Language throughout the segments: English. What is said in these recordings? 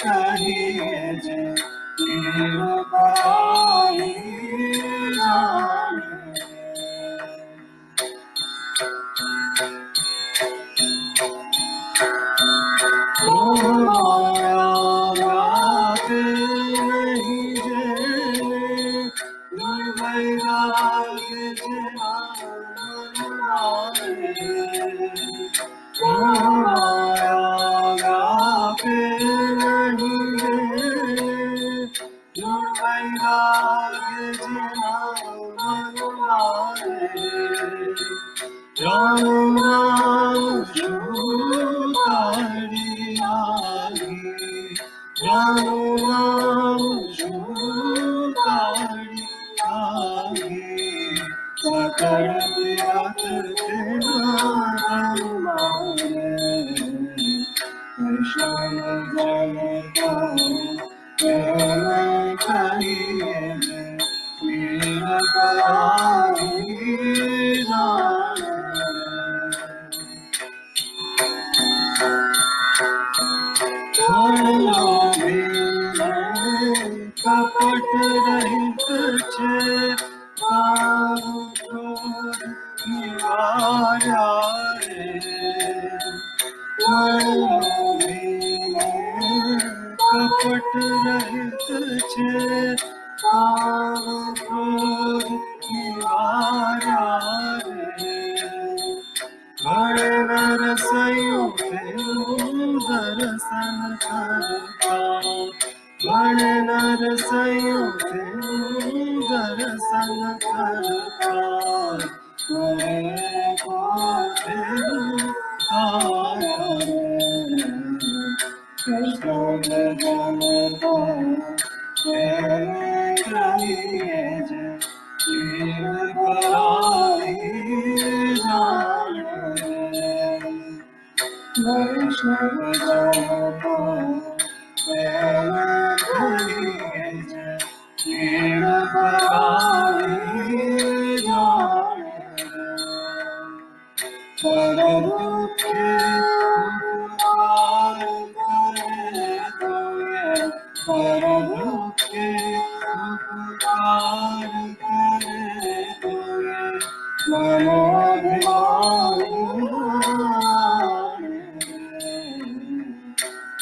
कहिए जे पीर पराई जाने। आते नहीं जेने वैराग्य आते नहीं राम राम शूतारी आगी, राम राम शूतारी आगी, सकल विरत के नाम मारे, कृष्ण जन को प्रेम कहिए पीर पराई जाने। कपट रहित छे काम क्रोध निवारा रे, कपट रहित छे काम क्रोध निवारा रे, बड़े नर संयुक्ते दर्शन करता, बड़े नर संयुक्ते दर्शन करता, बड़े को कृष्ण जन को प्रेम कहिए जे पीर पराई जाने। वैष्णव जन को प्रेम कहिए जे पीर पराई जाने। पर दुखे उपकार करे तोये, पर दुखे उपकार करे तोये, मनोभिमान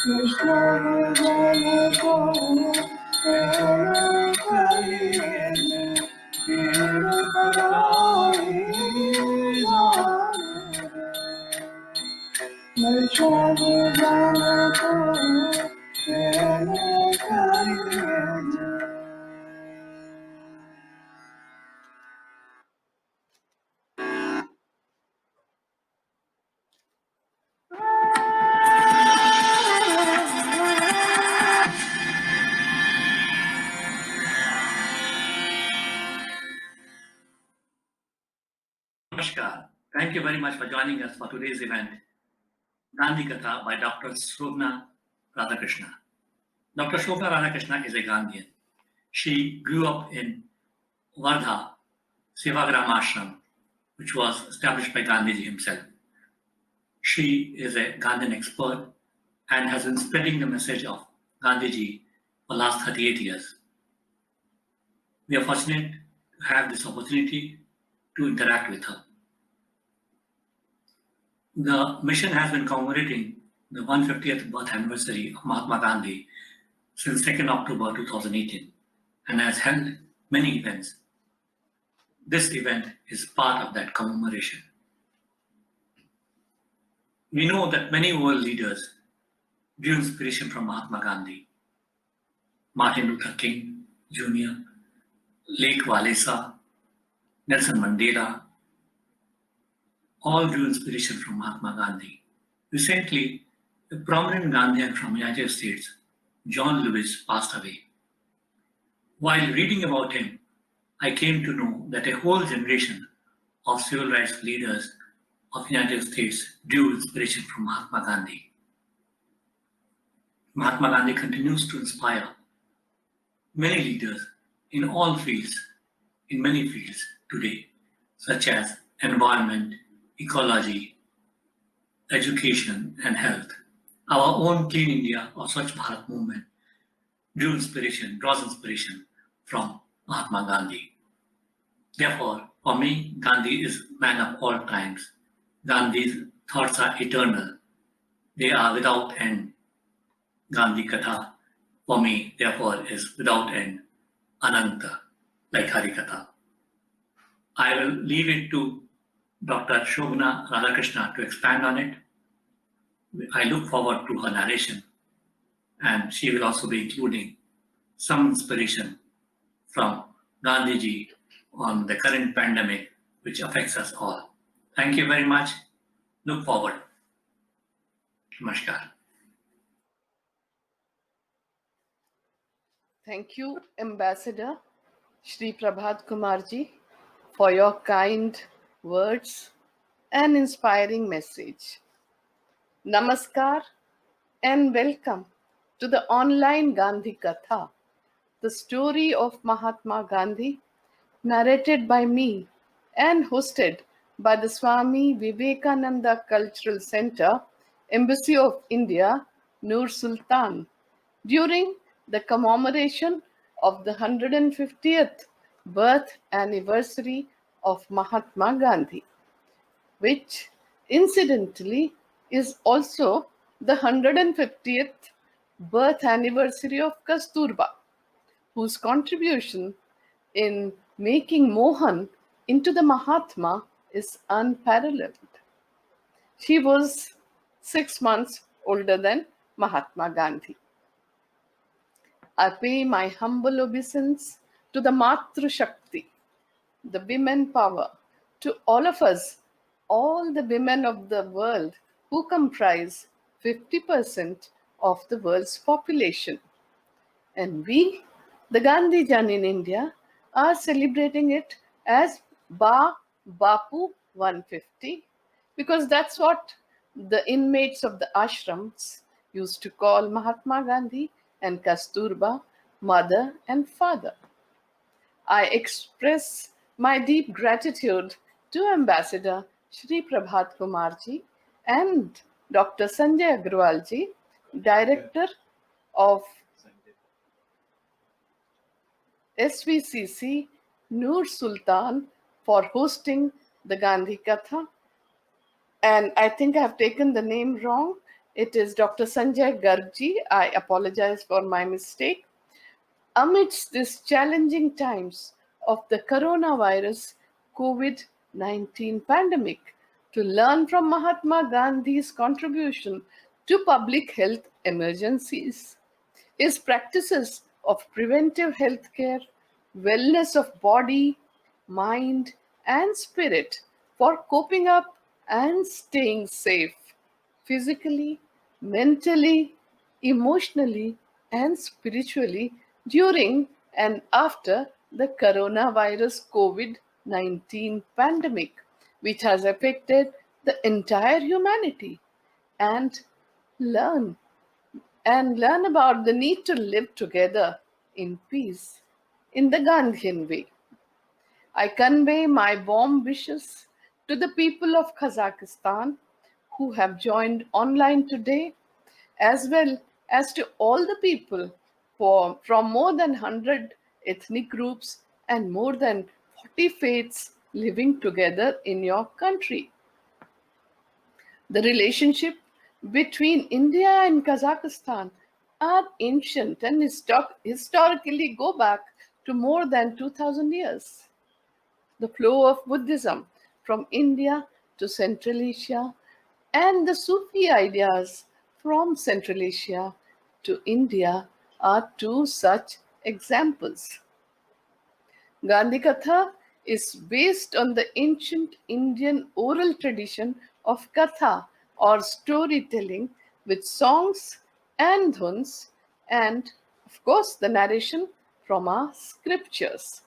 कृष्ण जन को प्रेम कहिए जे पीर पराई जाने। वैष्णव जन को प्रेम कहिए जे। Namaskar. Thank you very much for joining us for today's event, Gandhi Katha by Dr. Shobhana Radhakrishna. Dr. Shobhana Radhakrishna is a Gandhian. She grew up in Wardha Sevagram Ashram, which was established by Gandhiji himself. She is a Gandhian expert and has been spreading the message of Gandhiji for the last 38 years. We are fortunate to have this opportunity to interact with her. The mission has been commemorating the 150th birth anniversary of Mahatma Gandhi since 2nd October 2018 and has held many events. This event is part of that commemoration. We know that many world leaders drew inspiration from Mahatma Gandhi. Martin Luther King Jr., Lake Walesa, Nelson Mandela, all drew inspiration from Mahatma Gandhi. Recently, a prominent Gandhian from the United States, John Lewis, passed away. While reading about him, I came to know that a whole generation of civil rights leaders of the United States drew inspiration from Mahatma Gandhi. Mahatma Gandhi continues to inspire many leaders in all fields, in many fields today, such as environment, ecology, education, and health, Our own Clean India or Swachh Bharat movement draws inspiration from Mahatma Gandhi. Therefore, for me, Gandhi is man of all times. Gandhi's thoughts are eternal. They are without end. Gandhi Katha, for me, therefore, is without end, Ananta, like Hari Katha. I will leave it to Dr. Shobhana Radhakrishna to expand on it. I look forward to her narration, and she will also be including some inspiration from Gandhiji on the current pandemic which affects us all. Thank you very much. Look forward. Namaskar. Thank you, Ambassador Shri Prabhat Kumarji, for your kind words and inspiring message. Namaskar and welcome to the online Gandhi Katha, the story of Mahatma Gandhi, narrated by me and hosted by the Swami Vivekananda Cultural Centre, Embassy of India, Nur-Sultan, during the commemoration of the 150th birth anniversary of Mahatma Gandhi, which incidentally is also the 150th birth anniversary of Kasturba, whose contribution in making Mohan into the Mahatma is unparalleled. She was 6 months older than Mahatma Gandhi. I pay my humble obeisance to the Matru Shakti, the women power, to all of us, all the women of the world who comprise 50% of the world's population. And we, the Gandhijan in India, are celebrating it as Bapu 150 because that's what the inmates of the ashrams used to call Mahatma Gandhi and Kasturba, mother and father. I express my deep gratitude to Ambassador Shri Prabhat Kumarji and Dr. Sanjay Agrawalji, Director of SVCC Nur-Sultan, for hosting the Gandhi Katha. And I think I have taken the name wrong. It is Dr. Sanjay Gargji. I apologize for my mistake. Amidst these challenging times of the coronavirus COVID-19 pandemic, to learn from Mahatma Gandhi's contribution to public health emergencies, his practices of preventive health care, wellness of body, mind, and spirit for coping up and staying safe physically, mentally, emotionally, and spiritually during and after the coronavirus COVID-19 pandemic, which has affected the entire humanity, and learn learn about the need to live together in peace in the Gandhian way. I convey my warm wishes to the people of Kazakhstan who have joined online today, as well as to all the people from more than 100 ethnic groups and more than 40 faiths living together in your country. The relationship between India and Kazakhstan are ancient and historically go back to more than 2000 years. The flow of Buddhism from India to Central Asia and the Sufi ideas from Central Asia to India are two such examples. Gandhi Katha is based on the ancient Indian oral tradition of Katha or storytelling with songs and dhuns, and of course the narration from our scriptures.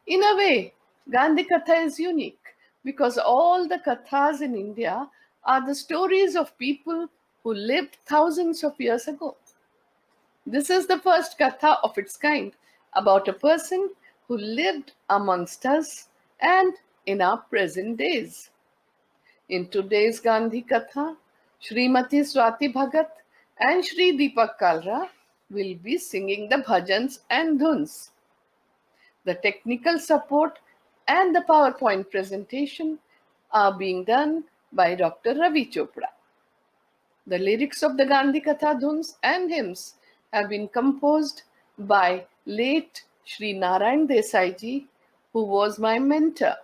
In a way, Gandhi Katha is unique because all the Kathas in India are the stories of people who lived thousands of years ago. This is the first Katha of its kind about a person who lived amongst us and in our present days. In today's Gandhi Katha, Srimati Swati Bhagat and Shri Deepak Kalra will be singing the bhajans and dhuns. The technical support and the PowerPoint presentation are being done by Dr. Ravi Chopra. The lyrics of the Gandhi Katha dhuns and hymns have been composed by late Shri Narayan Desai ji, who was my mentor.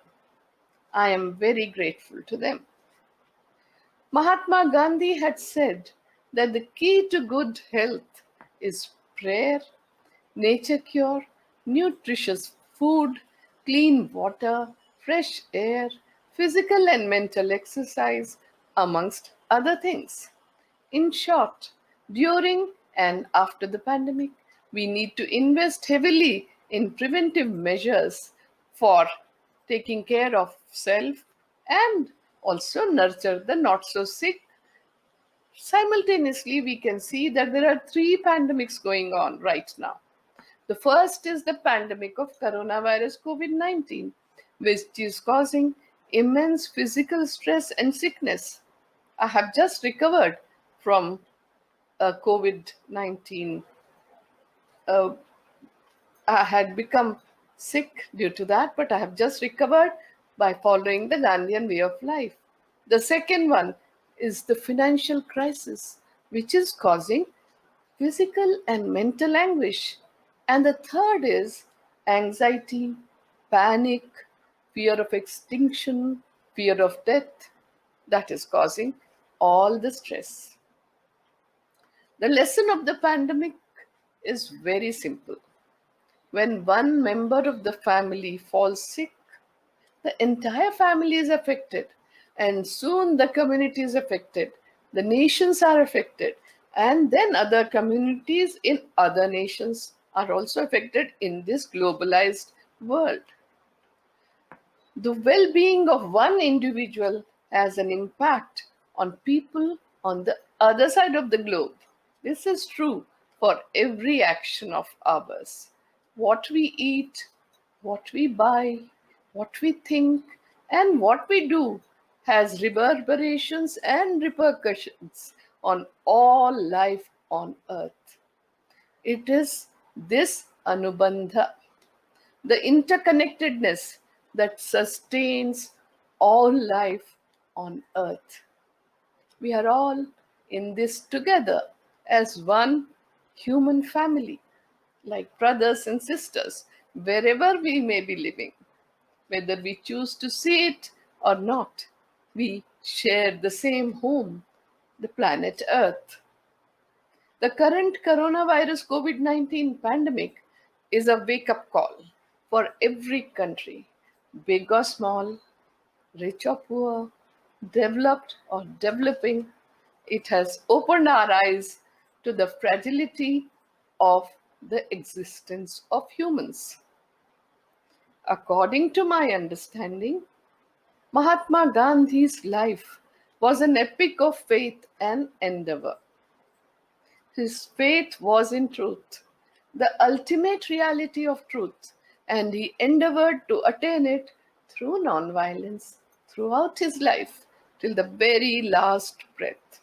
I am very grateful to them. Mahatma Gandhi had said that the key to good health is prayer, nature cure, nutritious food, clean water, fresh air, physical and mental exercise, amongst other things. In short, during and after the pandemic, we need to invest heavily in preventive measures for taking care of self and also nurture the not so sick. Simultaneously, we can see that there are three pandemics going on right now. The first is the pandemic of coronavirus COVID 19, which is causing immense physical stress and sickness. I have just recovered from COVID 19. Uh, I had become sick due to that, but I have just recovered by following the Gandhian way of life. The second one is the financial crisis, which is causing physical and mental anguish. And the third is anxiety, panic, fear of extinction, fear of death, that is causing all the stress. The lesson of the pandemic is very simple. When one member of the family falls sick, the entire family is affected, and soon the community is affected. The nations are affected, and then other communities in other nations are also affected in this globalized world. The well being of one individual has an impact on people on the other side of the globe. This is true for every action of ours. What we eat, what we buy, what we think, and what we do has reverberations and repercussions on all life on earth. It is this anubandha, the interconnectedness that sustains all life on earth. We are all in this together as one human family, like brothers and sisters, wherever we may be living. Whether we choose to see it or not, we share the same home, the planet Earth. The current coronavirus COVID 19 pandemic is a wake up call for every country, big or small, rich or poor, developed or developing. It has opened our eyes to the fragility of the existence of humans. According to my understanding, Mahatma Gandhi's life was an epic of faith and endeavor. His faith was in truth, the ultimate reality of truth, and he endeavored to attain it through nonviolence throughout his life till the very last breath.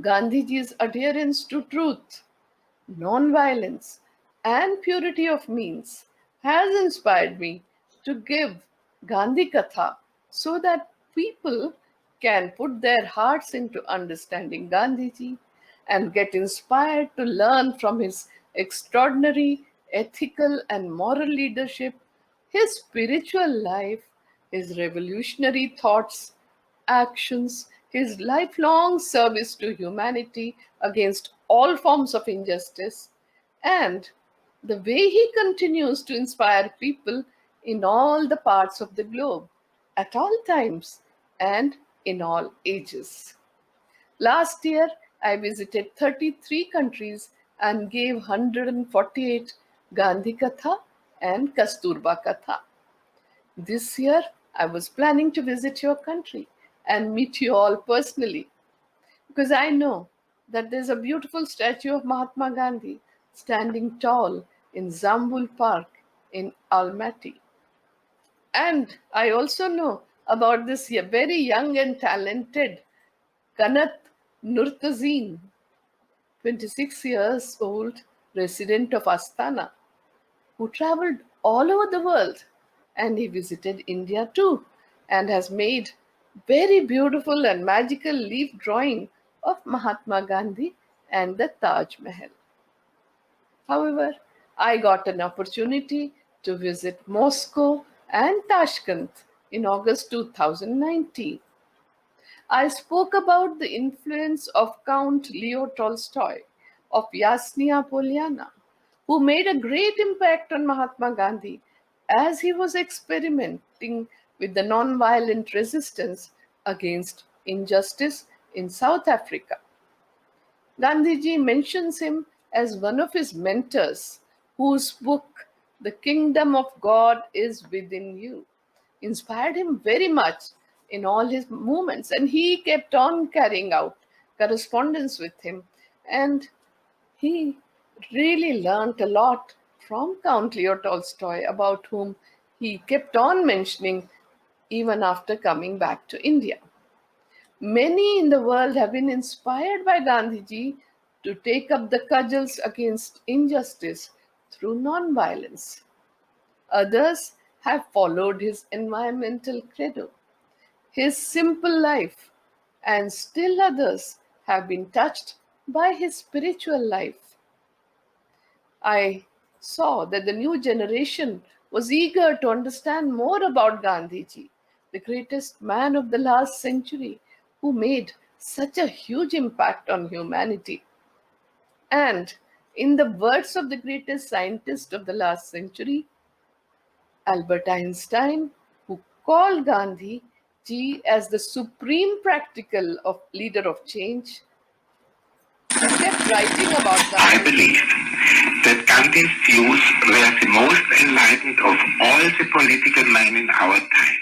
Gandhiji's adherence to truth, non-violence, and purity of means has inspired me to give Gandhi Katha so that people can put their hearts into understanding Gandhiji and get inspired to learn from his extraordinary ethical and moral leadership, his spiritual life, his revolutionary thoughts, actions, his lifelong service to humanity against all forms of injustice, and the way he continues to inspire people in all the parts of the globe, at all times and in all ages. Last year, I visited 33 countries and gave 148 Gandhi Katha and Kasturba Katha. This year, I was planning to visit your country and meet you all personally because I know that there's a beautiful statue of Mahatma Gandhi standing tall in Zambul Park in Almaty. And I also know about this very young and talented Kanath Nur-Sultan, 26 years old resident of Astana, who traveled all over the world, and he visited India too and has made very beautiful and magical leaf drawing of Mahatma Gandhi and the Taj Mahal. However, I got an opportunity to visit Moscow and Tashkent in August 2019. I spoke about the influence of Count Leo Tolstoy of Yasnia Polyana, who made a great impact on Mahatma Gandhi as he was experimenting with the non-violent resistance against injustice in South Africa. Gandhiji mentions him as one of his mentors, whose book, The Kingdom of God is Within You, inspired him very much in all his movements. And he kept on carrying out correspondence with him. And he really learnt a lot from Count Leo Tolstoy, about whom he kept on mentioning even after coming back to India. Many in the world have been inspired by Gandhiji to take up the cudgels against injustice through non-violence. Others have followed his environmental credo, his simple life, and still others have been touched by his spiritual life. I saw that the new generation was eager to understand more about Gandhiji, the greatest man of the last century, who made such a huge impact on humanity. And in the words of the greatest scientist of the last century, Albert Einstein, who called Gandhi ji as the supreme practical of leader of change, who kept writing about I Gandhi. believe that Gandhi's views were the most enlightened of all the political men in our time.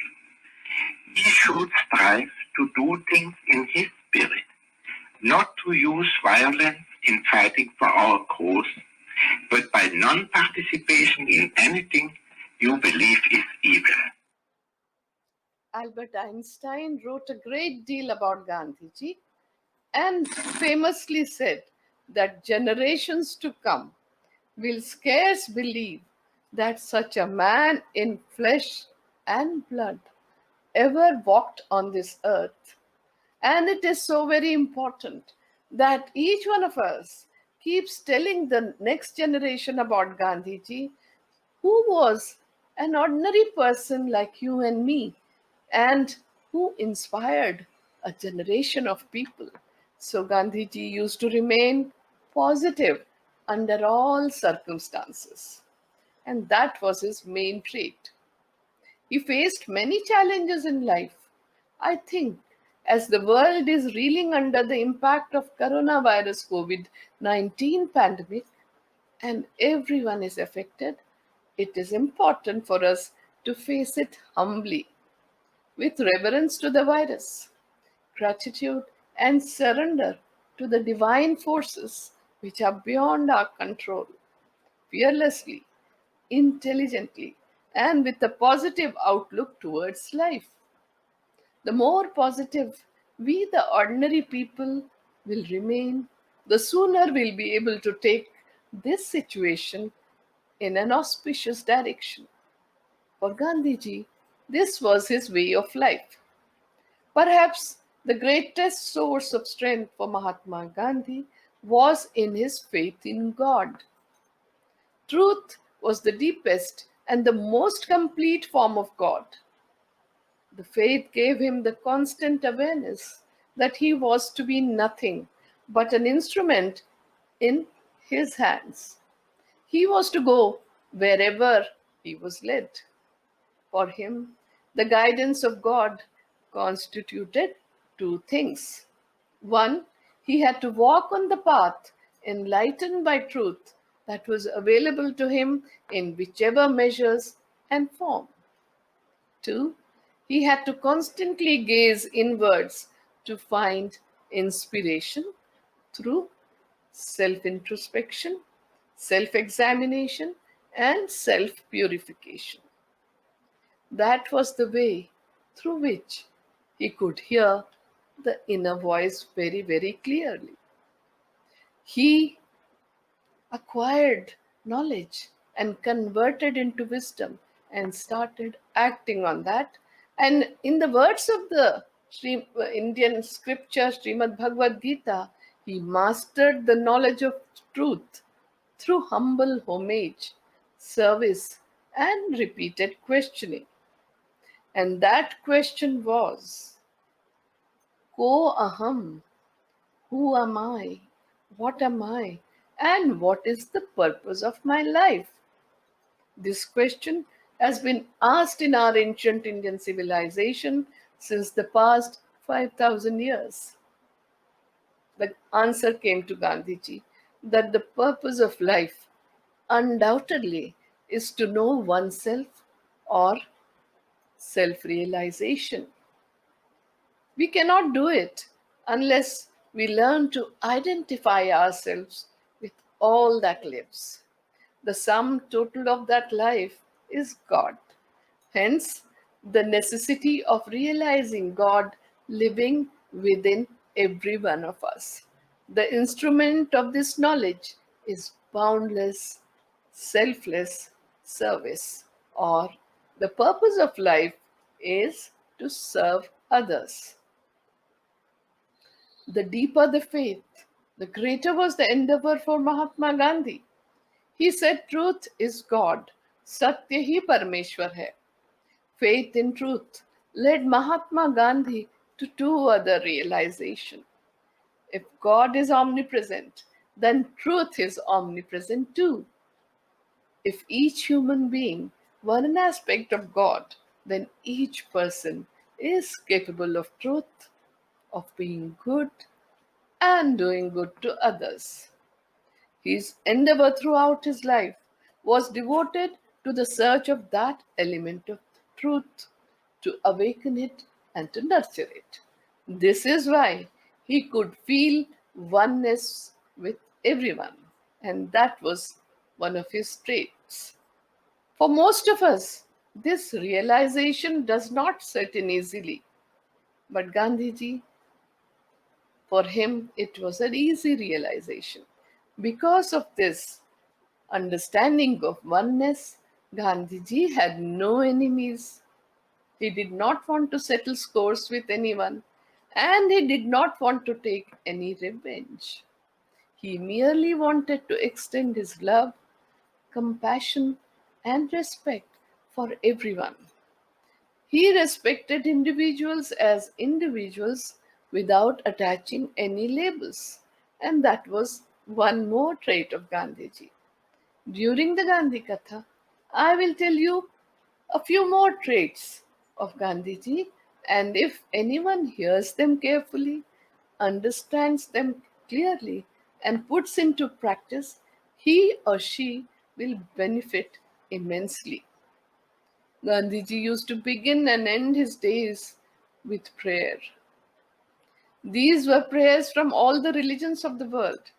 We should strive to do things in his spirit, not to use violence in fighting for our cause, but by non-participation in anything you believe is evil. Albert Einstein wrote a great deal about Gandhiji and famously said that generations to come will scarce believe that such a man in flesh and blood ever walked on this earth. And it is so very important that each one of us keeps telling the next generation about Gandhiji, who was an ordinary person like you and me, and who inspired a generation of people. So Gandhiji used to remain positive under all circumstances, and that was his main trait. He faced many challenges in life. I think as the world is reeling under the impact of coronavirus COVID-19 pandemic, and everyone is affected, it is important for us to face it humbly, with reverence to the virus, gratitude, and surrender to the divine forces which are beyond our control, fearlessly, intelligently, and with a positive outlook towards life. The more positive we, the ordinary people, will remain, the sooner we'll be able to take this situation in an auspicious direction. For Gandhiji, this was his way of life. Perhaps the greatest source of strength for Mahatma Gandhi was in his faith in God. Truth was the deepest and the most complete form of God. The faith gave him the constant awareness that he was to be nothing but an instrument in his hands. He was to go wherever he was led. For him, the guidance of God constituted two things. One, he had to walk on the path enlightened by truth that was available to him in whichever measures and form. Two, he had to constantly gaze inwards to find inspiration through self introspection, self examination, and self purification. That was the way through which he could hear the inner voice very, very clearly. He acquired knowledge and converted into wisdom and started acting on that. And in the words of the Indian scripture, Srimad Bhagavad Gita, he mastered the knowledge of truth through humble homage, service, and repeated questioning. And that question was, Ko aham? Who am I? What am I? And what is the purpose of my life? This question has been asked in our ancient Indian civilization since the past 5,000 years. The answer came to Gandhiji that the purpose of life undoubtedly is to know oneself or self realization. We cannot do it unless we learn to identify ourselves with all that lives. The sum total of that life is God. Hence, the necessity of realizing God living within every one of us. The instrument of this knowledge is boundless, selfless service, or the purpose of life is to serve others. The deeper the faith, the greater was the endeavor for Mahatma Gandhi. He said, Truth is God, Satya hi Parameshwar hai. Faith in truth led Mahatma Gandhi to two other realizations. If God is omnipresent, then truth is omnipresent too. If each human being were an aspect of God, then each person is capable of truth, of being good, and doing good to others. His endeavor throughout his life was devoted to the search of that element of truth, to awaken it and to nurture it. This is why he could feel oneness with everyone, and that was one of his traits. For most of us, this realization does not set in easily, but Gandhiji, for him, it was an easy realization. Because of this understanding of oneness, Gandhiji had no enemies. He did not want to settle scores with anyone, and he did not want to take any revenge. He merely wanted to extend his love, compassion, and respect for everyone. He respected individuals as individuals without attaching any labels. And that was one more trait of Gandhiji. During the Gandhi Katha, I will tell you a few more traits of Gandhiji, and if anyone hears them carefully, understands them clearly, and puts into practice, he or she will benefit immensely. Gandhiji used to begin and end his days with prayer. These were prayers from all the religions of the world.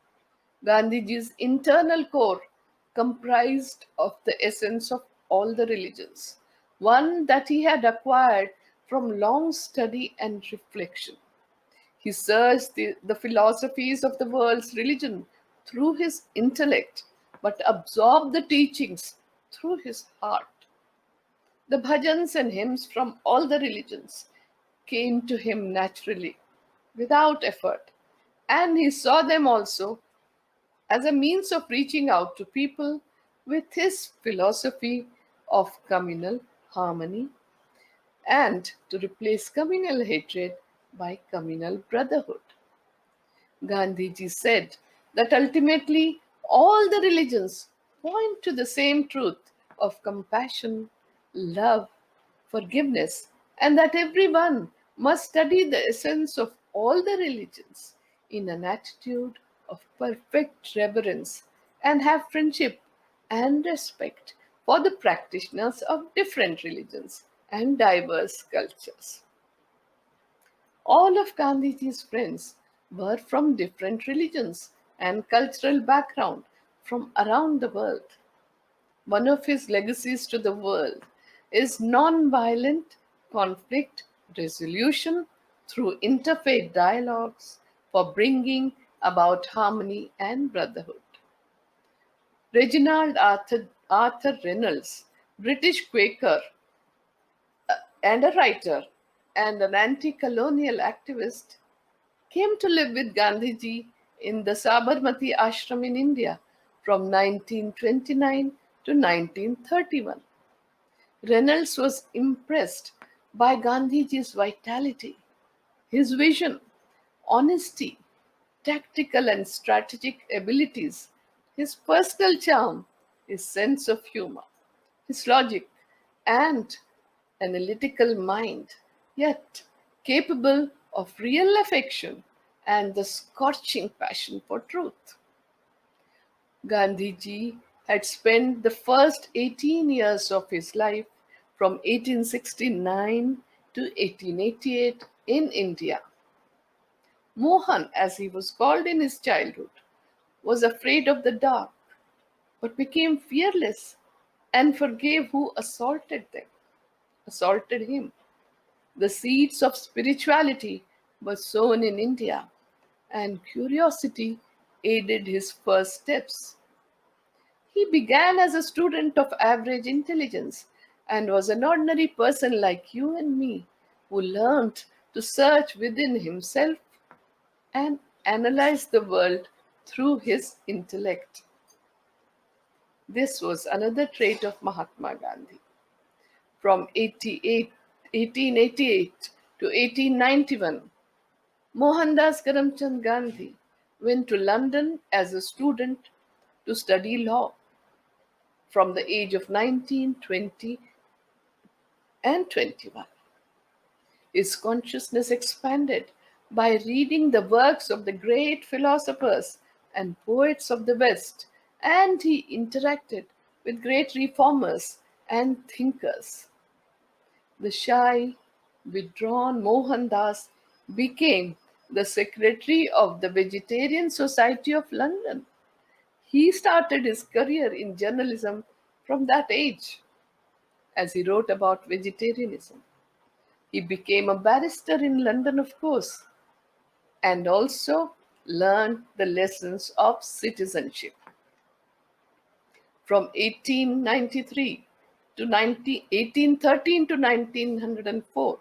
Gandhiji's internal core comprised of the essence of all the religions, one that he had acquired from long study and reflection. He searched the philosophies of the world's religion through his intellect, but absorbed the teachings through his heart. The bhajans and hymns from all the religions came to him naturally, without effort, and he saw them also as a means of reaching out to people with his philosophy of communal harmony and to replace communal hatred by communal brotherhood. Gandhiji said that ultimately all the religions point to the same truth of compassion, love, forgiveness, and that everyone must study the essence of all the religions in an attitude of perfect reverence and have friendship and respect for the practitioners of different religions and diverse cultures. All of Gandhiji's friends were from different religions and cultural background from around the world. One of his legacies to the world is non-violent conflict resolution through interfaith dialogues for bringing about harmony and brotherhood. Reginald Arthur Reynolds, British Quaker and a writer and an anti-colonial activist, came to live with Gandhiji in the Sabarmati ashram in India from 1929 to 1931. Reynolds was impressed by Gandhiji's vitality, his vision, honesty, tactical and strategic abilities, his personal charm, his sense of humor, his logic, and analytical mind, yet capable of real affection and the scorching passion for truth. Gandhiji had spent the first 18 years of his life from 1869 to 1888 in India. Mohan, as he was called in his childhood, was afraid of the dark, but became fearless and forgave who assaulted him. The seeds of spirituality were sown in India, and curiosity aided his first steps. He began as a student of average intelligence and was an ordinary person like you and me who learned to search within himself and analyze the world through his intellect. This was another trait of Mahatma Gandhi. From 1888 to 1891, Mohandas Karamchand Gandhi went to London as a student to study law. From the age of 19, 20, and 21, his consciousness expanded by reading the works of the great philosophers and poets of the West, and he interacted with great reformers and thinkers. The shy, withdrawn Mohandas became the secretary of the Vegetarian Society of London. He started his career in journalism from that age, as he wrote about vegetarianism. He became a barrister in London, of course, and also learned the lessons of citizenship. From 1893 to 1813 to 1904,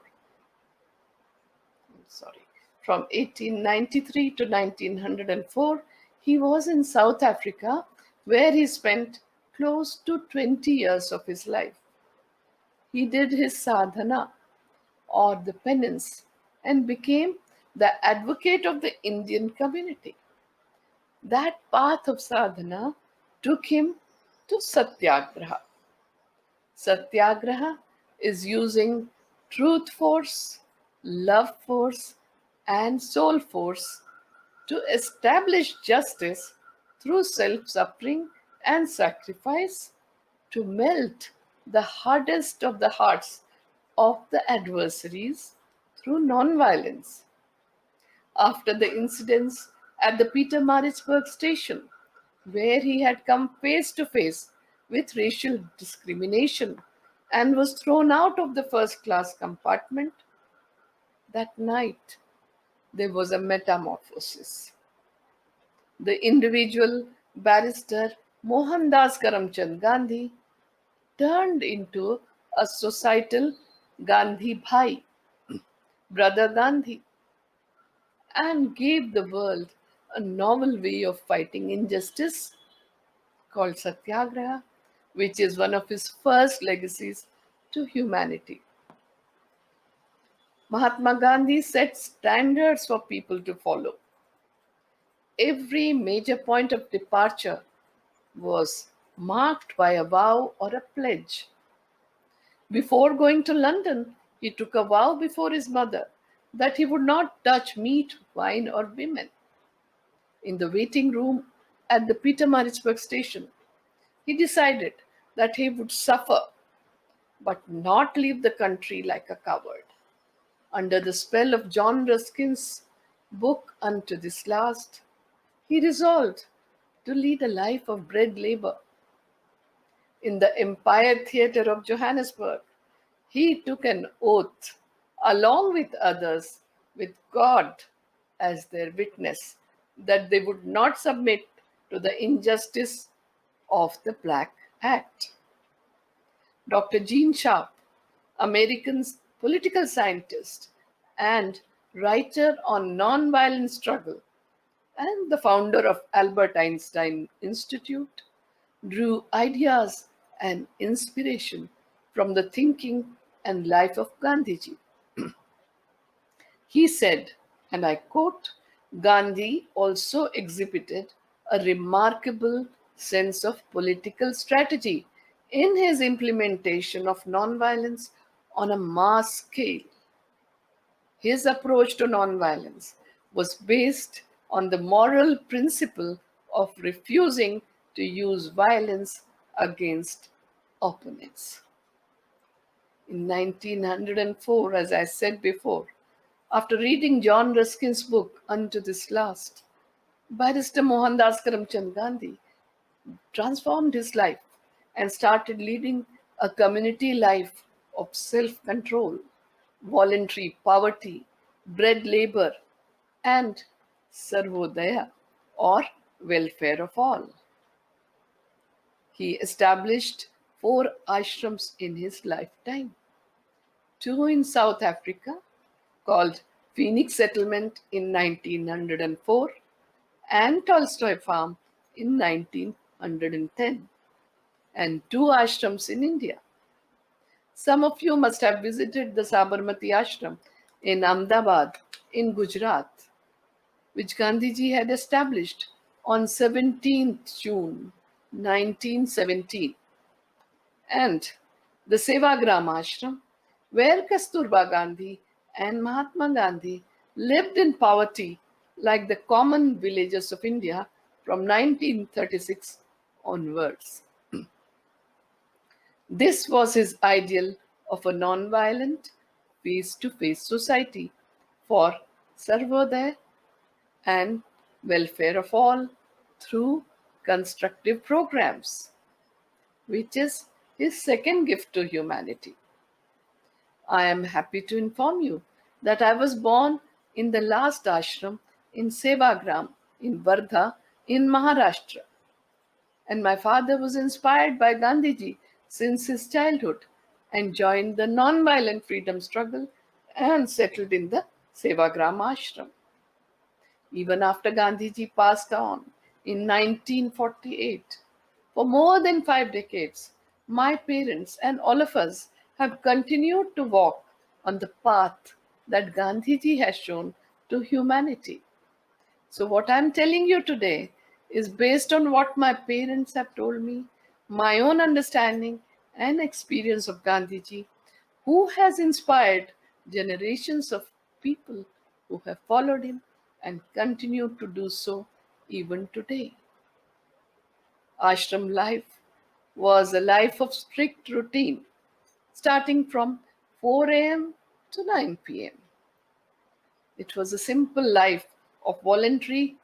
from 1893 to 1904, he was in South Africa, where he spent close to 20 years of his life. He did his sadhana, or the penance, and became the advocate of the Indian community. That path of sadhana took him to Satyagraha. Satyagraha is using truth force, love force, and soul force to establish justice through self-suffering and sacrifice, to melt the hardest of the hearts of the adversaries through non-violence. After the incidents at the Peter station, where he had come face to face with racial discrimination and was thrown out of the first class compartment, that night there was a metamorphosis. The individual barrister Mohandas Karamchand Gandhi turned into a societal Gandhi Bhai, Brother Gandhi, and gave the world a novel way of fighting injustice called Satyagraha, which is one of his first legacies to humanity. Mahatma Gandhi set standards for people to follow. Every major point of departure was marked by a vow or a pledge. Before going to London, he took a vow before his mother that he would not touch meat, wine, or women. In the waiting room at the Peter station, he decided that he would suffer but not leave the country like a coward. Under the spell of John Ruskin's book Unto This Last, he resolved to lead a life of bread labor. In the Empire Theatre of Johannesburg, he took an oath, along with others, with God as their witness that they would not submit to the injustice of the Black Act. Dr. Gene Sharp, American political scientist and writer on nonviolent struggle, and the founder of Albert Einstein Institute, drew ideas and inspiration from the thinking and life of Gandhiji. He said, and I quote, Gandhi also exhibited a remarkable sense of political strategy in his implementation of nonviolence on a mass scale. His approach to nonviolence was based on the moral principle of refusing to use violence against opponents. In 1904, as I said before, after reading John Ruskin's book Unto This Last, Barrister Mohandas Karamchand Gandhi transformed his life and started leading a community life of self-control, voluntary poverty, bread labor, and sarvodaya, or welfare of all. He established 4 ashrams in his lifetime, 2 in South Africa, called Phoenix Settlement in 1904 and Tolstoy Farm in 1910, and 2 ashrams in India. Some of you must have visited the Sabarmati Ashram in Ahmedabad in Gujarat, which Gandhiji had established on 17th June 1917, and the Sevagram Ashram, where Kasturba Gandhi and Mahatma Gandhi lived in poverty like the common villagers of India from 1936 onwards. This was his ideal of a non-violent, face-to-face society for Sarvodaya and welfare of all through constructive programs, which is his second gift to humanity. I am happy to inform you that I was born in the last ashram in Sevagram in Wardha in Maharashtra, and my father was inspired by Gandhiji since his childhood and joined the non-violent freedom struggle and settled in the Sevagram ashram. Even after Gandhiji passed on in 1948, for more than 5 decades, my parents and all of us have continued to walk on the path that Gandhiji has shown to humanity. So, what I'm telling you today is based on what my parents have told me, my own understanding and experience of Gandhiji, who has inspired generations of people who have followed him and continue to do so even today. Ashram life was a life of strict routine, starting from 4 a.m. to 9 p.m. It was a simple life of voluntary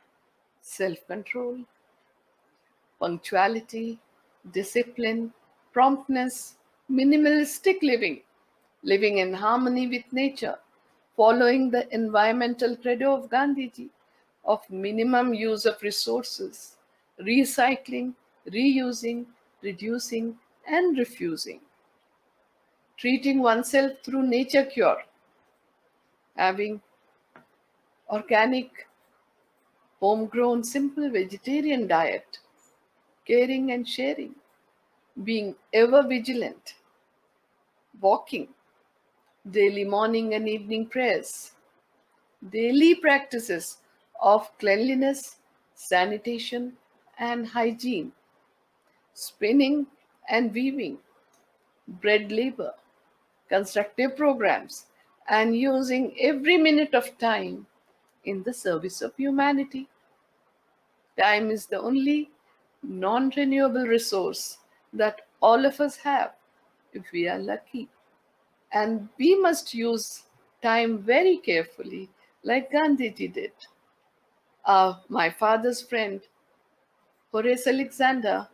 self-control, punctuality, discipline, promptness, minimalistic living, living in harmony with nature, following the environmental credo of Gandhiji of minimum use of resources, recycling, reusing, reducing, and refusing, treating oneself through nature cure, having organic, homegrown, simple vegetarian diet, caring and sharing, being ever vigilant, walking, daily morning and evening prayers, daily practices of cleanliness, sanitation, and hygiene, spinning and weaving, bread labor, constructive programs, and using every minute of time in the service of humanity. Time is the only non renewable resource that all of us have if we are lucky. And we must use time very carefully, like Gandhiji did. My father's friend, Horace Alexander,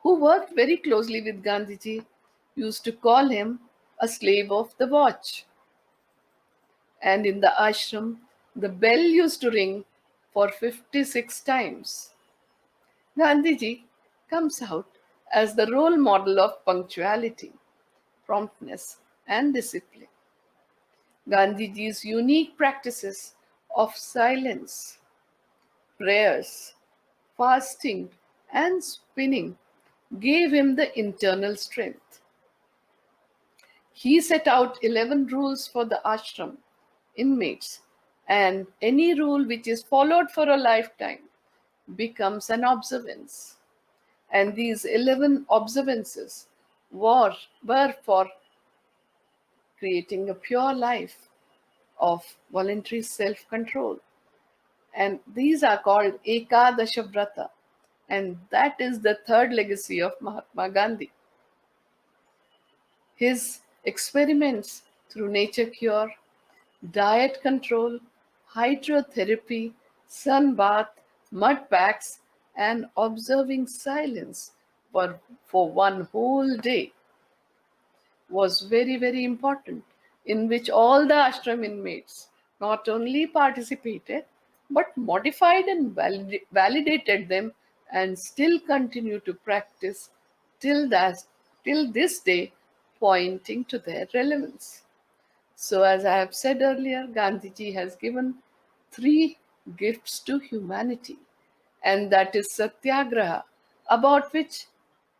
who worked very closely with Gandhiji, used to call him a slave of the watch. And in the ashram, the bell used to ring for 56 times. Gandhiji comes out as the role model of punctuality, promptness, and discipline. Gandhiji's unique practices of silence, prayers, fasting, and spinning gave him the internal strength. He set out 11 rules for the ashram inmates, and any rule which is followed for a lifetime becomes an observance. And these 11 observances were for creating a pure life of voluntary self-control. And these are called Ekadasha Vrata. And that is the third legacy of Mahatma Gandhi. His experiments through nature cure, diet control, hydrotherapy, sun bath, mud packs, and observing silence for one whole day was very, very important, in which all the ashram inmates not only participated but modified and validated them and still continue to practice till this day, pointing to their relevance. So, as I have said earlier, Gandhiji has given three gifts to humanity, and that is Satyagraha, about which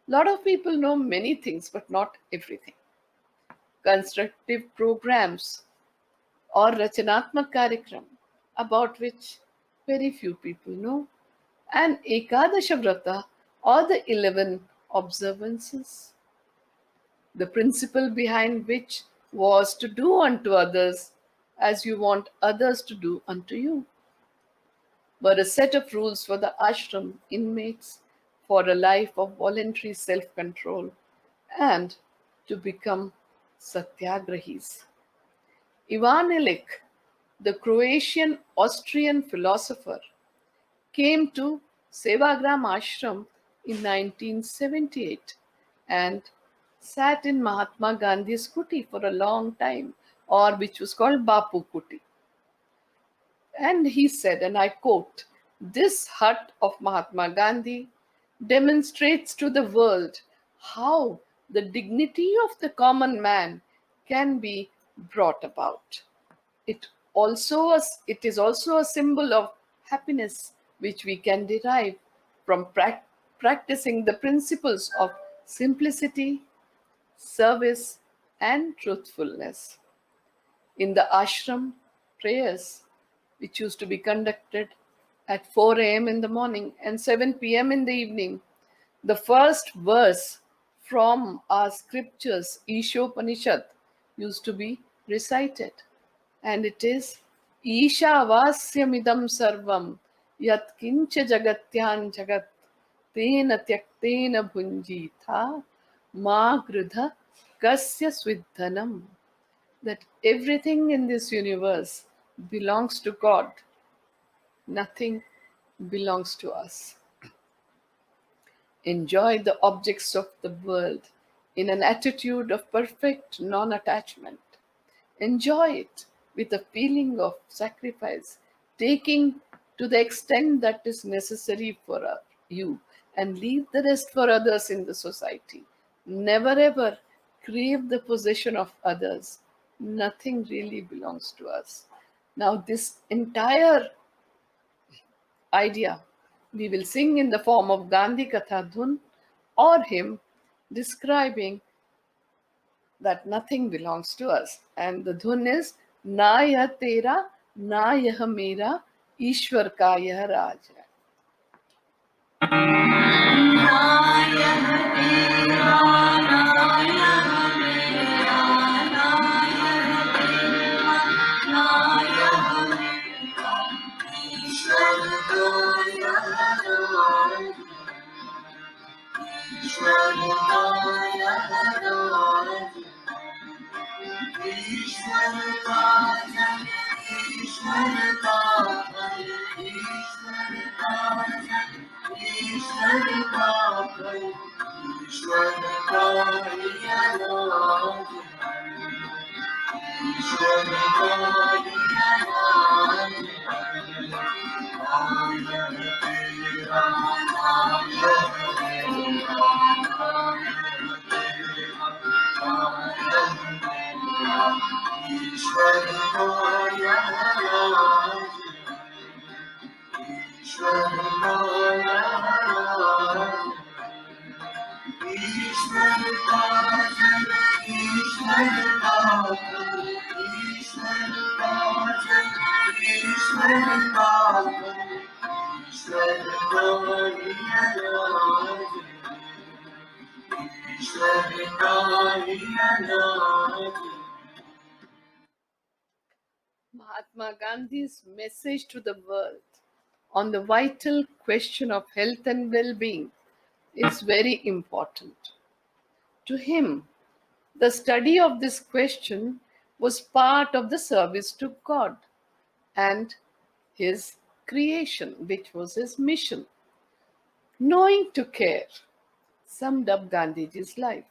a lot of people know many things but not everything. Constructive programs or Rachanatmak Karikram, about which very few people know, and Ekadasha Vrata, or the 11 observances, the principle behind which was to do unto others as you want others to do unto you, were a set of rules for the ashram inmates for a life of voluntary self-control and to become satyagrahis. Ivan Illich, the Croatian Austrian philosopher, came to Sevagram Ashram in 1978 and sat in Mahatma Gandhi's kuti for a long time, or which was called Bapu Kuti. And he said, and I quote, "This hut of Mahatma Gandhi demonstrates to the world how the dignity of the common man can be brought about. It is also a symbol of happiness which we can derive from practicing the principles of simplicity, service, and truthfulness. In the ashram, prayers, which used to be conducted at 4 a.m. in the morning and 7 p.m. in the evening, the first verse from our scriptures, Ishopanishad, used to be recited. And it is Ishavasyamidam sarvam yat kincha jagatyan jagat tena tyaktena bhunjitha ma grudha kasya svidhanam. That everything in this universe belongs to God. Nothing belongs to us. Enjoy the objects of the world in an attitude of perfect non-attachment. Enjoy it with a feeling of sacrifice, taking to the extent that is necessary for you, and leave the rest for others in the society. Never ever crave the possession of others. Nothing really belongs to us. Now, this entire idea we will sing in the form of Gandhi Katha Dhun or hymn describing that nothing belongs to us. And the dhun is Na yah tera, na yah mera, Ishwar ka yah raj hai. Mahatma Gandhi's message to the world on the vital question of health and well-being is very important. To him, the study of this question was part of the service to God and his creation, which was his mission. Knowing to care summed up Gandhiji's life.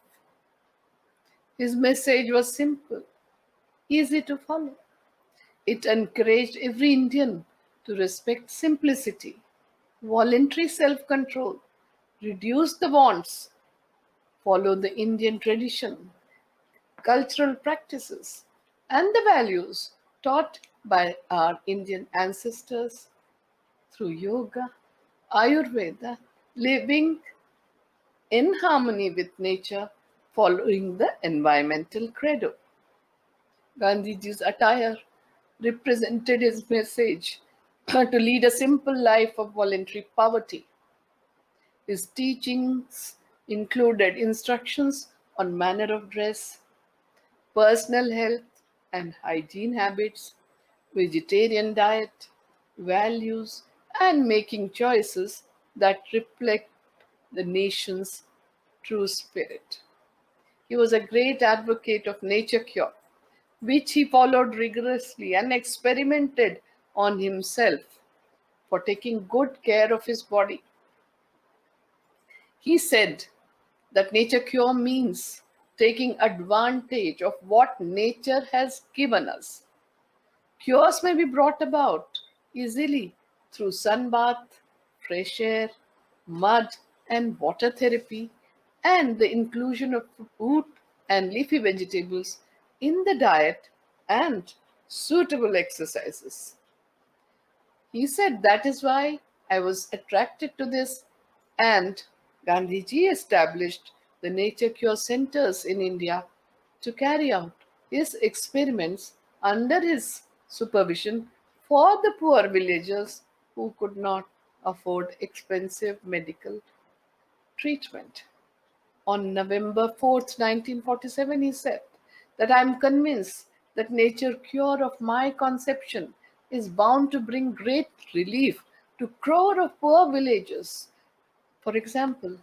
His message was simple, easy to follow. It encouraged every Indian to respect simplicity, voluntary self-control, reduce the wants, follow the Indian tradition, cultural practices, and the values taught by our Indian ancestors through yoga, Ayurveda, living in harmony with nature, following the environmental credo. Gandhiji's attire represented his message to lead a simple life of voluntary poverty. His teachings included instructions on manner of dress, personal health and hygiene habits, vegetarian diet, values, and making choices that reflect the nation's true spirit. He was a great advocate of nature cure, which he followed rigorously and experimented on himself for taking good care of his body. He said that nature cure means taking advantage of what nature has given us. Cures may be brought about easily through sunbath, fresh air, mud and water therapy, and the inclusion of fruit and leafy vegetables in the diet and suitable exercises. He said that is why I was attracted to this, and Gandhiji established the nature cure centers in India to carry out his experiments under his supervision for the poor villagers who could not afford expensive medical treatment. On November 4th, 1947, he said that I am convinced that nature cure of my conception is bound to bring great relief to crore of poor villagers. For example,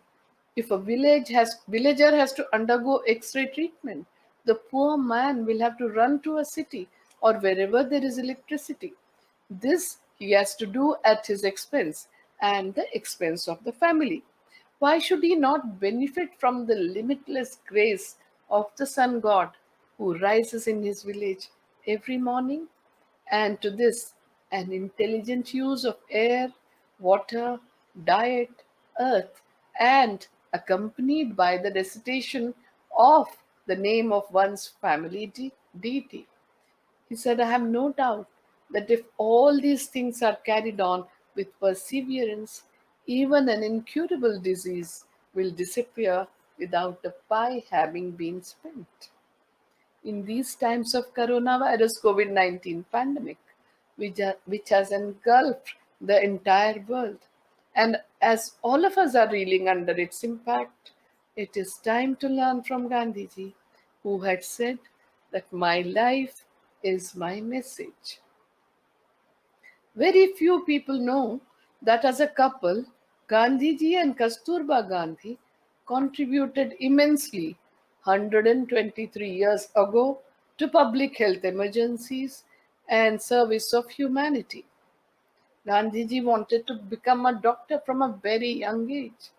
if a villager has to undergo X-ray treatment, the poor man will have to run to a city or wherever there is electricity. This he has to do at his expense and the expense of the family. Why should he not benefit from the limitless grace of the sun god who rises in his village every morning? And to this, an intelligent use of air, water, diet, earth, and accompanied by the recitation of the name of one's family deity. He said, I have no doubt that if all these things are carried on with perseverance, even an incurable disease will disappear without a pie having been spent. In these times of coronavirus COVID-19 pandemic, which has engulfed the entire world, and as all of us are reeling under its impact, it is time to learn from Gandhiji, who had said that my life is my message. Very few people know that as a couple, Gandhiji and Kasturba Gandhi contributed immensely 123 years ago to public health emergencies and service of humanity. Gandhiji wanted to become a doctor from a very young age.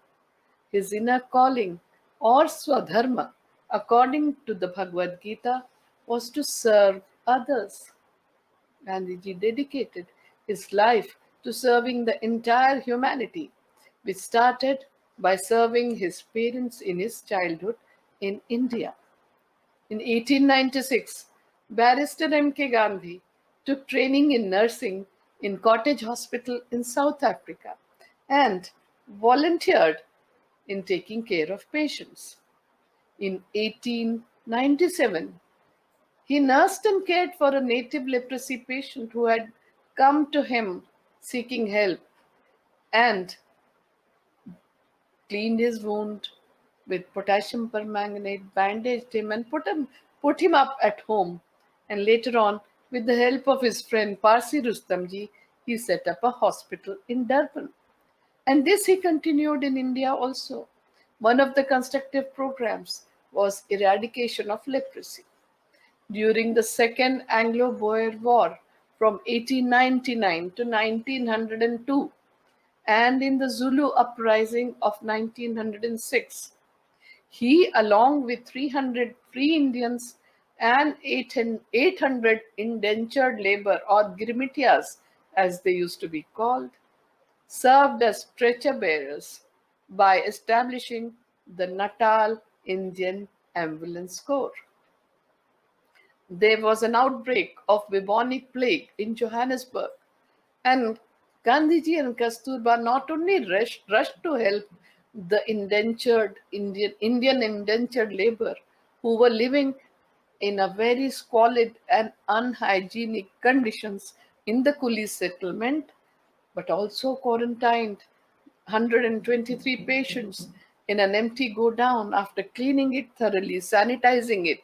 His inner calling or Swadharma, according to the Bhagavad Gita, was to serve others. Gandhiji dedicated his life to serving the entire humanity, which started by serving his parents in his childhood in India. In 1896, Barrister M.K. Gandhi took training in nursing in Cottage Hospital in South Africa and volunteered in taking care of patients. In 1897, he nursed and cared for a native leprosy patient who had come to him seeking help and cleaned his wound with potassium permanganate, bandaged him, and put him up at home. And later on, with the help of his friend Parsi Rustamji, he set up a hospital in Durban. And this he continued in India also. One of the constructive programs was eradication of leprosy. During the Second Anglo-Boer War from 1899 to 1902, and in the Zulu uprising of 1906, he, along with 300 free Indians and 800 indentured labor or girmitias as they used to be called, served as stretcher bearers by establishing the Natal Indian Ambulance Corps. There was an outbreak of bubonic plague in Johannesburg, and Gandhiji and Kasturba not only rushed to help the Indian indentured labor who were living in a very squalid and unhygienic conditions in the Coolie settlement, but also quarantined 123 patients in an empty godown after cleaning it thoroughly, sanitizing it,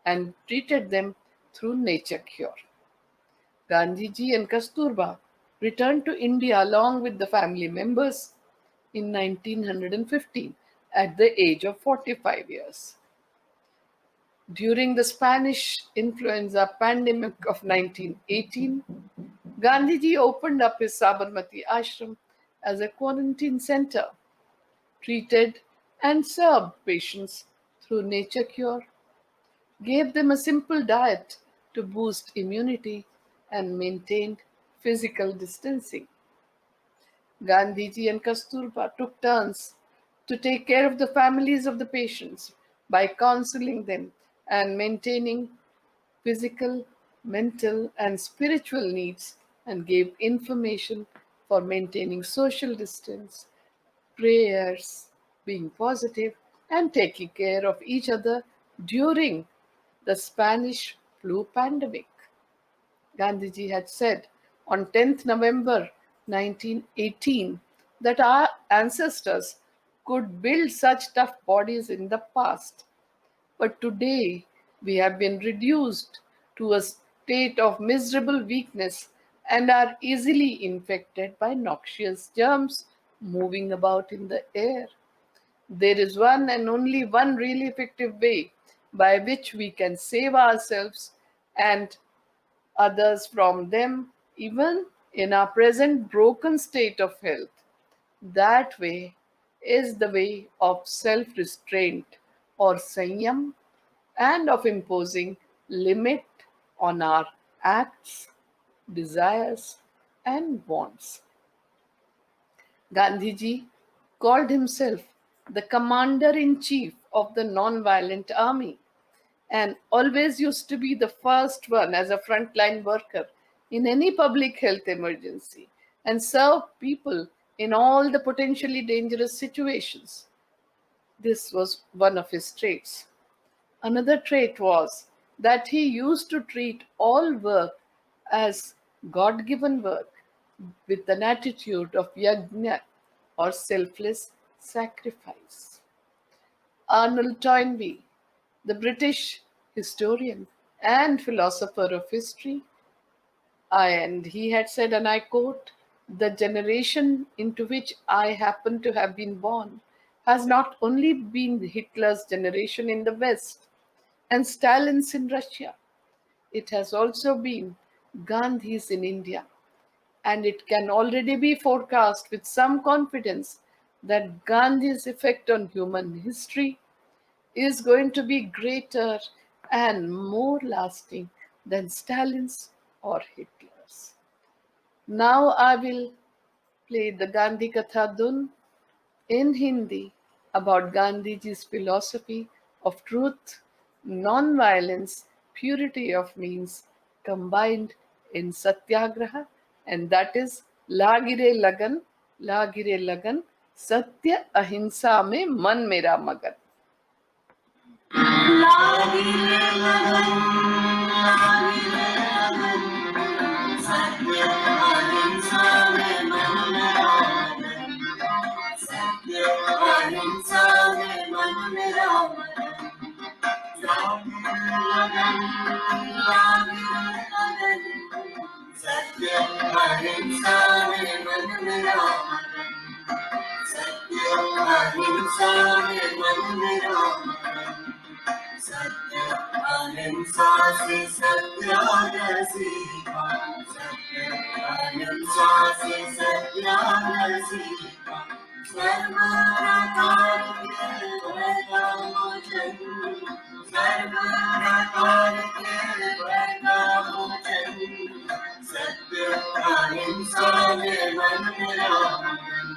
and treated them through nature cure. Gandhiji and Kasturba returned to India along with the family members in 1915 at the age of 45 years. During the Spanish influenza pandemic of 1918, Gandhiji opened up his Sabarmati ashram as a quarantine center, treated and served patients through nature cure, gave them a simple diet to boost immunity, and maintained physical distancing. Gandhiji and Kasturba took turns to take care of the families of the patients by counseling them and maintaining physical, mental, and spiritual needs, and gave information for maintaining social distance, prayers, being positive, and taking care of each other during the Spanish flu pandemic. Gandhiji had said on 10th November 1918 that our ancestors could build such tough bodies in the past, but today we have been reduced to a state of miserable weakness and are easily infected by noxious germs moving about in the air. There is one and only one really effective way by which we can save ourselves and others from them, even in our present broken state of health. That way is the way of self restraint or sanyam and of imposing limit on our acts, desires, and wants. Gandhiji called himself the commander in chief of the non-violent army and always used to be the first one as a frontline worker in any public health emergency and serve people in all the potentially dangerous situations. This was one of his traits. Another trait was that he used to treat all work as God given work with an attitude of yajna or selfless sacrifice. Arnold Toynbee, the British historian and philosopher of history, and he had said, and I quote, "The generation into which I happen to have been born has not only been Hitler's generation in the West and Stalin's in Russia, it has also been Gandhi's in India, and it can already be forecast with some confidence that Gandhi's effect on human history is going to be greater and more lasting than Stalin's or Hitler's. Now I will play the Gandhi Katha Dun in Hindi about Gandhiji's philosophy of truth, non-violence, purity of means combined in Satyagraha, and that is Lagire Lagan, Satya Ahimsa में मन मेरा मगन. अहिंसा से सत्याग्रह सीखा, सत्य अहिंसा से सत्याग्रह सीखा, सर्वप्रकार के भय का मोचन, सर्वप्रकार के भय का मोचन, सत्य अहिंसा में मन मेरा मगन,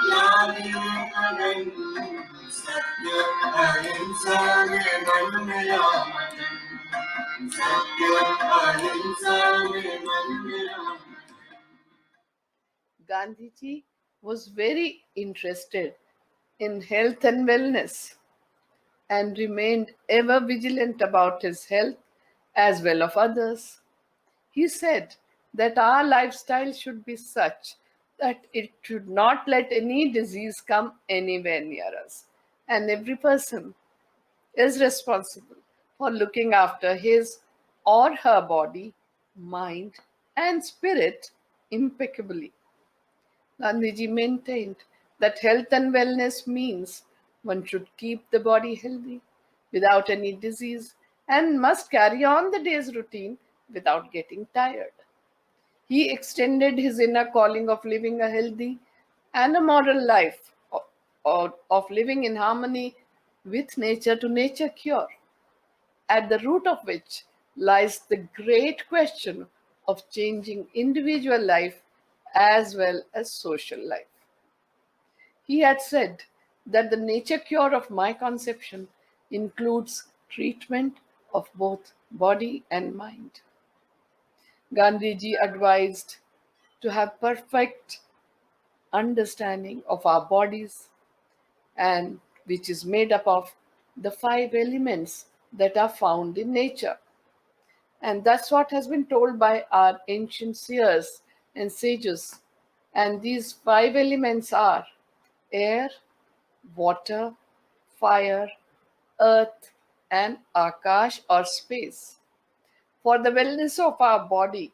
लागिए लगन, सत्य अहिंसा में मन मेरा मगन, सत्य अहिंसा में मन मेरा मगन. Gandhiji was very interested in health and wellness and remained ever vigilant about his health as well of others. He said that our lifestyle should be such that it should not let any disease come anywhere near us, and every person is responsible for looking after his or her body, mind, and spirit impeccably. Gandhiji maintained that health and wellness means one should keep the body healthy without any disease and must carry on the day's routine without getting tired. He extended his inner calling of living a healthy and a moral life, or of living in harmony with nature to nature cure, at the root of which lies the great question of changing individual life as well as social life. He had said that the nature cure of my conception includes treatment of both body and mind. Gandhiji advised to have perfect understanding of our bodies, and which is made up of the five elements that are found in nature. And that's what has been told by our ancient seers and sages. And these five elements are air, water, fire, earth, and akash or space. For the wellness of our body,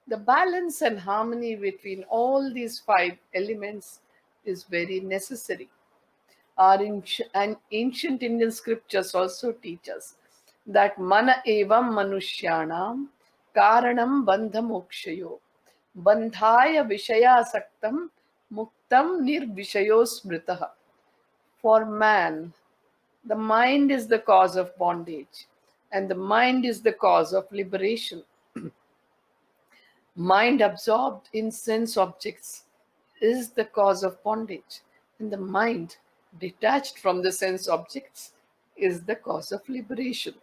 the balance and harmony between all these five elements is very necessary. Our ancient Indian scriptures also teach us that mana evam manushyanam karanam bandha mokshayo bandhaya vishaya saktam muktam nirvishayo smritaha. For man, the mind is the cause of bondage, and the mind is the cause of liberation. Mind absorbed in sense objects is the cause of bondage, and the mind detached from the sense objects is the cause of liberation.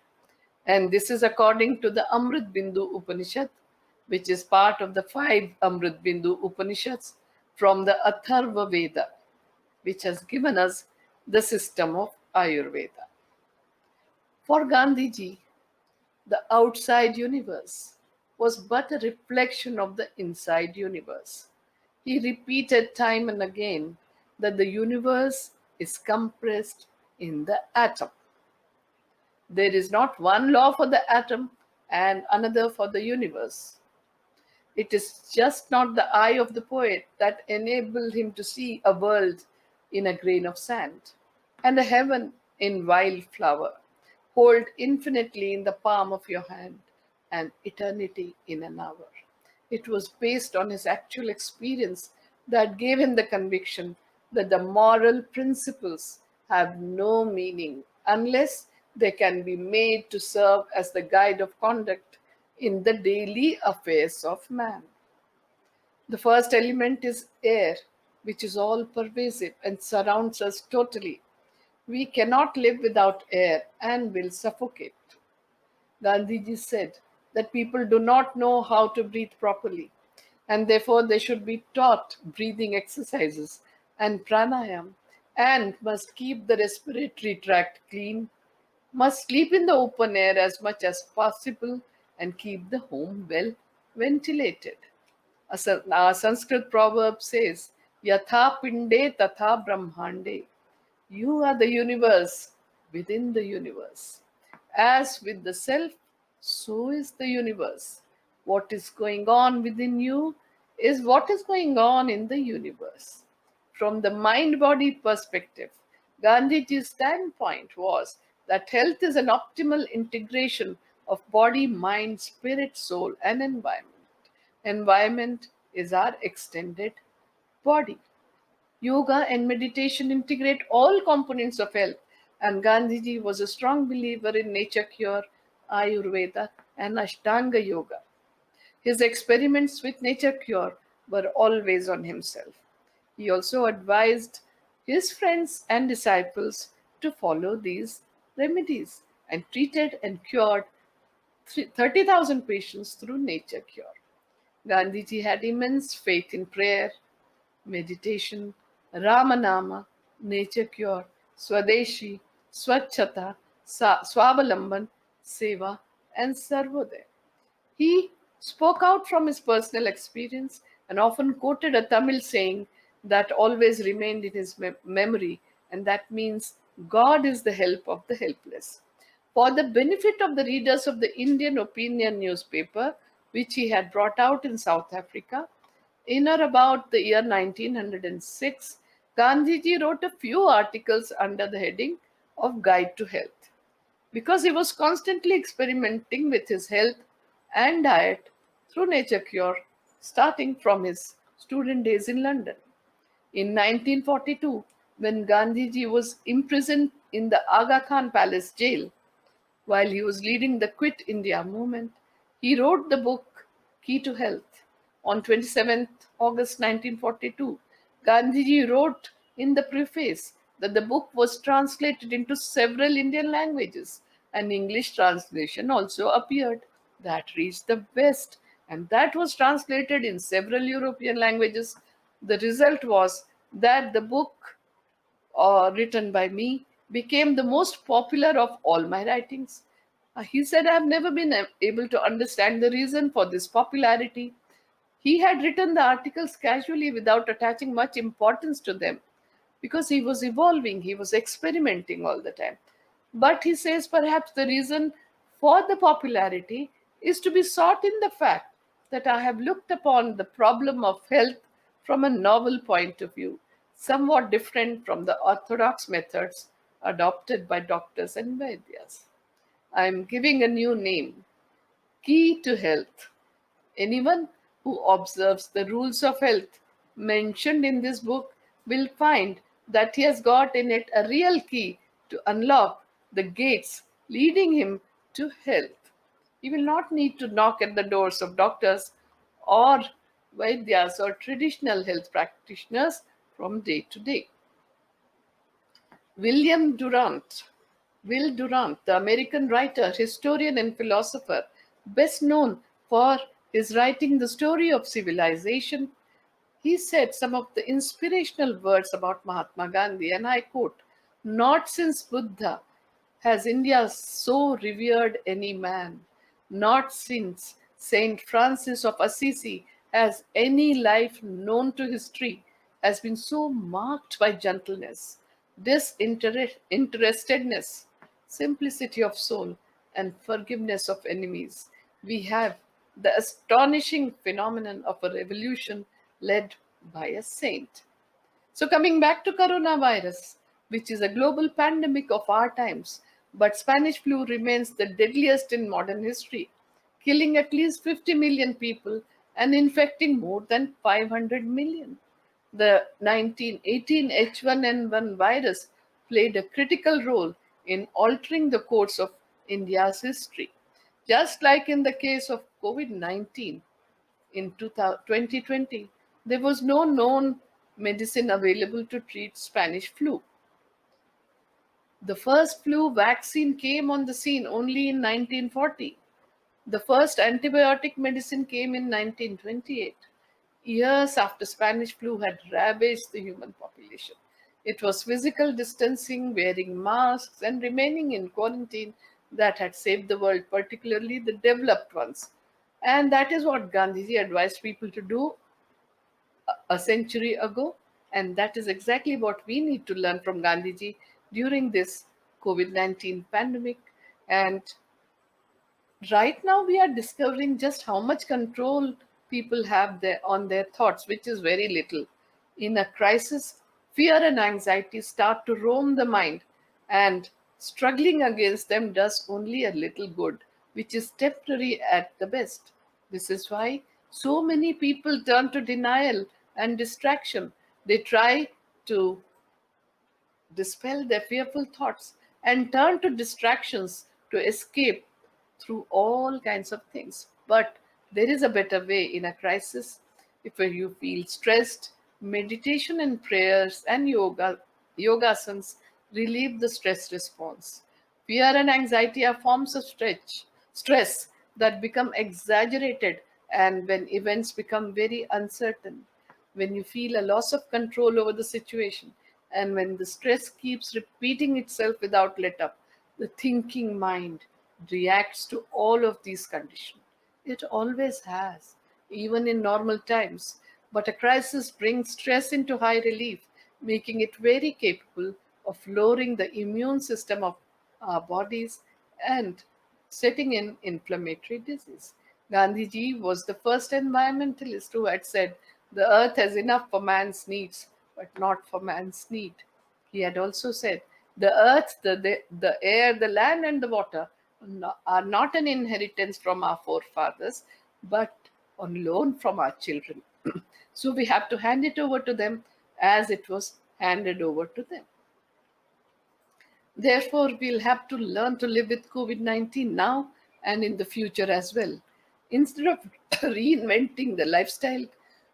And this is according to the Amrit Bindu Upanishad, which is part of the five Amrit Bindu Upanishads from the Atharva Veda, which has given us the system of Ayurveda. For Gandhiji, the outside universe was but a reflection of the inside universe. He repeated time and again that the universe is compressed in the atom. There is not one law for the atom and another for the universe. It is just not the eye of the poet that enabled him to see a world in a grain of sand and a heaven in wildflower. Hold infinitely in the palm of your hand and eternity in an hour. It was based on his actual experience that gave him the conviction that the moral principles have no meaning unless they can be made to serve as the guide of conduct in the daily affairs of man. The first element is air, which is all pervasive and surrounds us totally. We cannot live without air and will suffocate. Gandhiji said that people do not know how to breathe properly, and therefore they should be taught breathing exercises and pranayam, and must keep the respiratory tract clean, must sleep in the open air as much as possible, and keep the home well ventilated. A Sanskrit proverb says, Yatha pinde tatha brahmande. You are the universe within the universe. As with the self, so is the universe. What is going on within you is what is going on in the universe. From the mind body perspective, Gandhiji's standpoint was that health is an optimal integration of body, mind, spirit, soul, and environment. Environment is our extended body. Yoga and meditation integrate all components of health, and Gandhiji was a strong believer in nature cure, Ayurveda, and Ashtanga Yoga. His experiments with nature cure were always on himself. He also advised his friends and disciples to follow these remedies and treated and cured 30,000 patients through nature cure. Gandhiji had immense faith in prayer, meditation, Ramanama, nature cure, Swadeshi, Swachhata, Swavalamban, Seva, and Sarvodaya. He spoke out from his personal experience and often quoted a Tamil saying that always remained in his memory, and that means God is the help of the helpless. For the benefit of the readers of the Indian Opinion newspaper, which he had brought out in South Africa, in or about the year 1906, Gandhiji wrote a few articles under the heading of Guide to Health. Because he was constantly experimenting with his health and diet through nature cure, starting from his student days in London. In 1942, when Gandhiji was imprisoned in the Aga Khan Palace jail, while he was leading the Quit India movement, he wrote the book Key to Health. On 27th August 1942, Gandhiji wrote in the preface that the book was translated into several Indian languages. An English translation also appeared that reached the West, and that was translated in several European languages. The result was that the book written by me became the most popular of all my writings. He said, I have never been able to understand the reason for this popularity. He had written the articles casually without attaching much importance to them because he was evolving, he was experimenting all the time. But he says perhaps the reason for the popularity is to be sought in the fact that I have looked upon the problem of health from a novel point of view, somewhat different from the orthodox methods adopted by doctors and Vaidyas. I am giving a new name, Key to Health. Anyone who observes the rules of health mentioned in this book will find that he has got in it a real key to unlock the gates leading him to health. He will not need to knock at the doors of doctors or Vaidyas or traditional health practitioners from day to day. William Durant, Will Durant, the American writer, historian, and philosopher, best known for his writing The Story of Civilization, he said some of the inspirational words about Mahatma Gandhi, and I quote, Not since Buddha has India so revered any man, not since Saint Francis of Assisi has any life known to history has been so marked by gentleness, disinterestedness, simplicity of soul, and forgiveness of enemies. We have the astonishing phenomenon of a revolution led by a saint. So, coming back to coronavirus, which is a global pandemic of our times, but Spanish flu remains the deadliest in modern history, killing at least 50 million people and infecting more than 500 million. The 1918 H1N1 virus played a critical role in altering the course of India's history. Just like in the case of COVID 19 in 2020, there was no known medicine available to treat Spanish flu. The first flu vaccine came on the scene only in 1940. The first antibiotic medicine came in 1928, years after Spanish flu had ravaged the human population. It was physical distancing, wearing masks, and remaining in quarantine that had saved the world, particularly the developed ones. And that is what Gandhiji advised people to do a century ago. And that is exactly what we need to learn from Gandhiji during this COVID 19 pandemic. And right now we are discovering just how much control people have on their thoughts, which is very little. In a crisis, fear and anxiety start to roam the mind, and struggling against them does only a little good, which is temporary at the best. This is why so many people turn to denial and distraction. They try to dispel their fearful thoughts and turn to distractions to escape through all kinds of things. But there is a better way in a crisis. If you feel stressed, meditation and prayers and yogasans relieve the stress response. Fear and anxiety are forms of stress that become exaggerated and when events become very uncertain, when you feel a loss of control over the situation, and when the stress keeps repeating itself without let up, the thinking mind reacts to all of these conditions. It always has, even in normal times. But a crisis brings stress into high relief, making it very capable of lowering the immune system of our bodies and setting in inflammatory disease. Gandhiji was the first environmentalist who had said, the earth has enough for man's needs, but not for man's need. He had also said, the earth, the air, the land, and the water are not an inheritance from our forefathers, but on loan from our children. So we have to hand it over to them as it was handed over to them. Therefore, we'll have to learn to live with COVID 19 now and in the future as well. Instead of reinventing the lifestyle,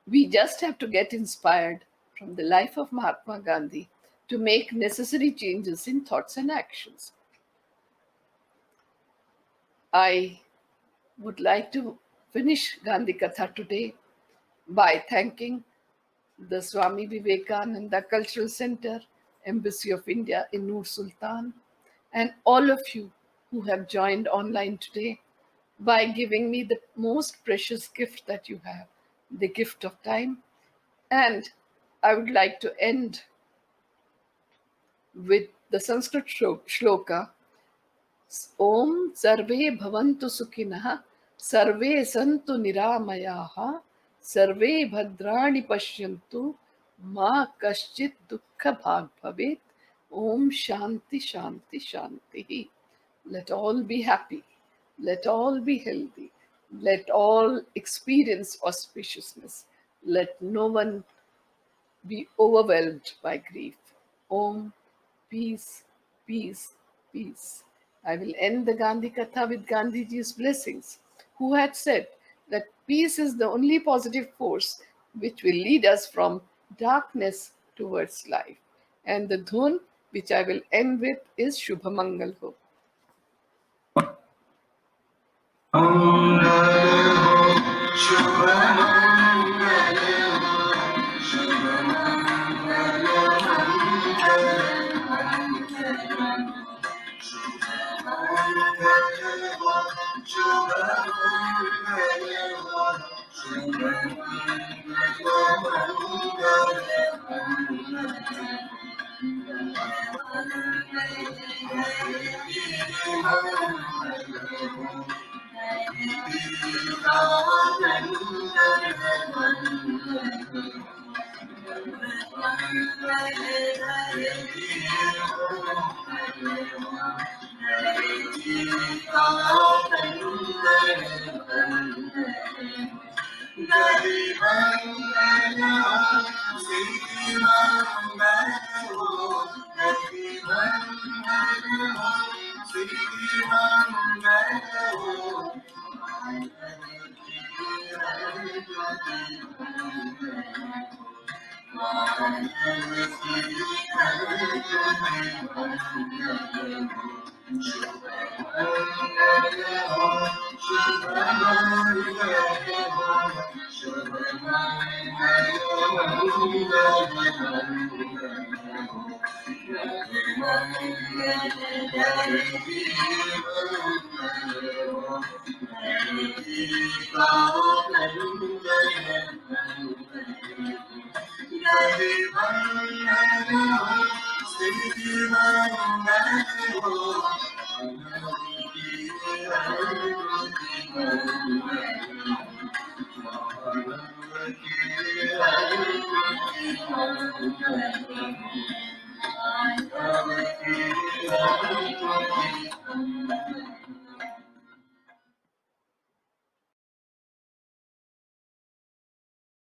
we just have to get inspired from the life of Mahatma Gandhi to make necessary changes in thoughts and actions. I would like to finish Gandhi Katha today by thanking the Swami Vivekananda Cultural Centre, Embassy of India in Nur-Sultan, and all of you who have joined online today by giving me the most precious gift that you have, the gift of time. And I would like to end with the Sanskrit shloka, Om Sarve Bhavantu Sukhinah, Sarve Santu Niramayaha, Sarve Bhadrani Pashyantu, Ma Kaschit Dukkha Bhag Bhavet, Om Shanti Shanti Shanti. Let all be happy, let all be healthy, let all experience auspiciousness, let no one be overwhelmed by grief. Om, peace, peace, peace. I will end the Gandhi Katha with Gandhiji's blessings, who had said that peace is the only positive force which will lead us from darkness towards life. And the dhun which I will end with is Shubhamangal Ho.